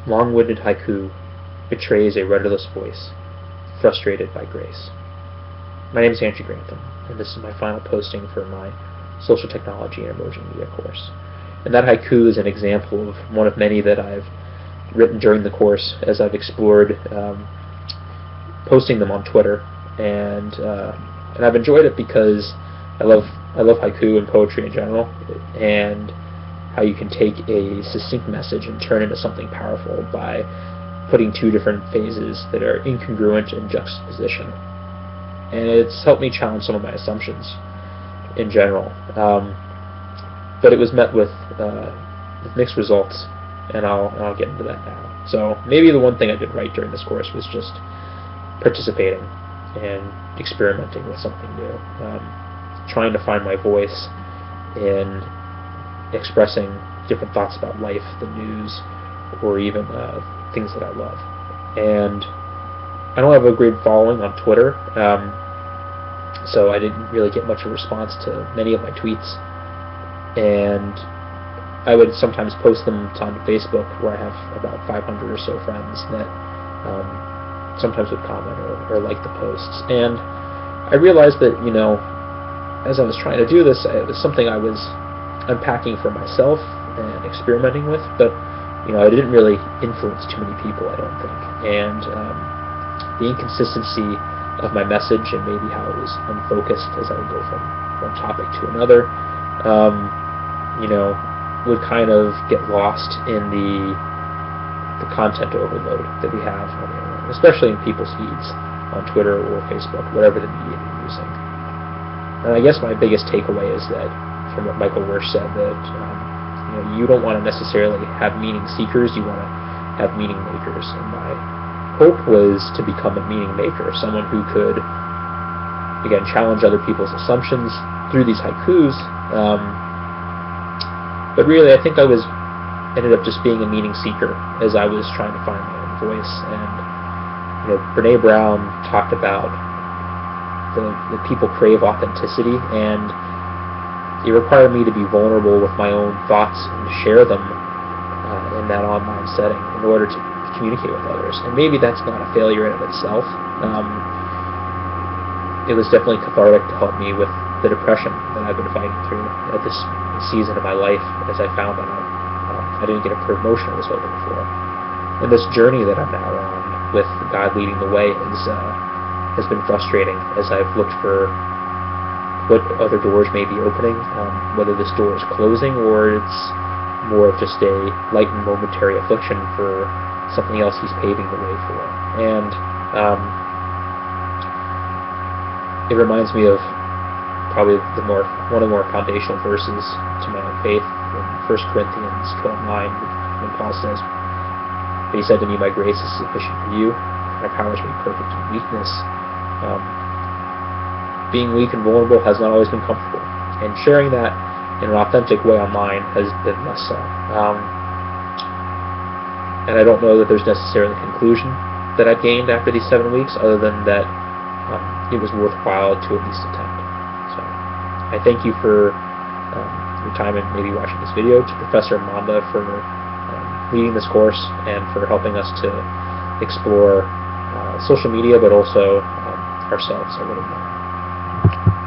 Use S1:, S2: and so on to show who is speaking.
S1: Long-winded haiku betrays a rudderless voice, frustrated by grace. My name is Andrew Grantham, and this is my final posting for my Social Technology and Emerging Media course. And that haiku is an example of one of many that I've written during the course as I've explored posting them on Twitter, and I've enjoyed it because I love haiku and poetry in general, and how you can take a succinct message and turn it into something powerful by putting two different phases that are incongruent in juxtaposition. And it's helped me challenge some of my assumptions in general, but it was met with mixed results, and I'll get into that now. So maybe the one thing I did right during this course was just participating and experimenting with something new, trying to find my voice in expressing different thoughts about life, the news, or even things that I love. And I don't have a great following on Twitter, so I didn't really get much of a response to many of my tweets, and I would sometimes post them on Facebook, where I have about 500 or so friends that sometimes would comment or like the posts. And I realized that, as I was trying to do this, it was something I was unpacking for myself and experimenting with, but I didn't really influence too many people, I don't think. And the inconsistency of my message, and maybe how it was unfocused as I would go from one topic to another, would kind of get lost in the content overload that we have on the internet, especially in people's feeds on Twitter or Facebook, whatever the media you're using. And I guess my biggest takeaway is that, from what Michael Wirsch said, that you don't want to necessarily have meaning seekers, you want to have meaning makers. And my hope was to become a meaning maker, someone who could, again, challenge other people's assumptions through these haikus. But really, I think I ended up just being a meaning seeker as I was trying to find my own voice. And Brene Brown talked about the people crave authenticity, and it required me to be vulnerable with my own thoughts and to share them in that online setting in order to communicate with others. And maybe that's not a failure in of itself. It was definitely cathartic to help me with the depression that I've been fighting through at this season of my life, as I found out I didn't get a promotion I was hoping for. And this journey that I'm now on, with God leading the way, has been frustrating as I've looked for what other doors may be opening, whether this door is closing or it's more of just a light and momentary affliction for something else He's paving the way for. And it reminds me of probably one of the more foundational verses to my own faith in 1 Corinthians 12:9, when Paul says, "But He said to me, my grace is sufficient for you, my power is made perfect in weakness." Being weak and vulnerable has not always been comfortable, and sharing that in an authentic way online has been less so. And I don't know that there's necessarily a conclusion that I've gained after these 7 weeks, other than that it was worthwhile to at least attempt. So I thank you for your time and maybe watching this video, to Professor Manda for leading this course and for helping us to explore social media, but also ourselves a little more.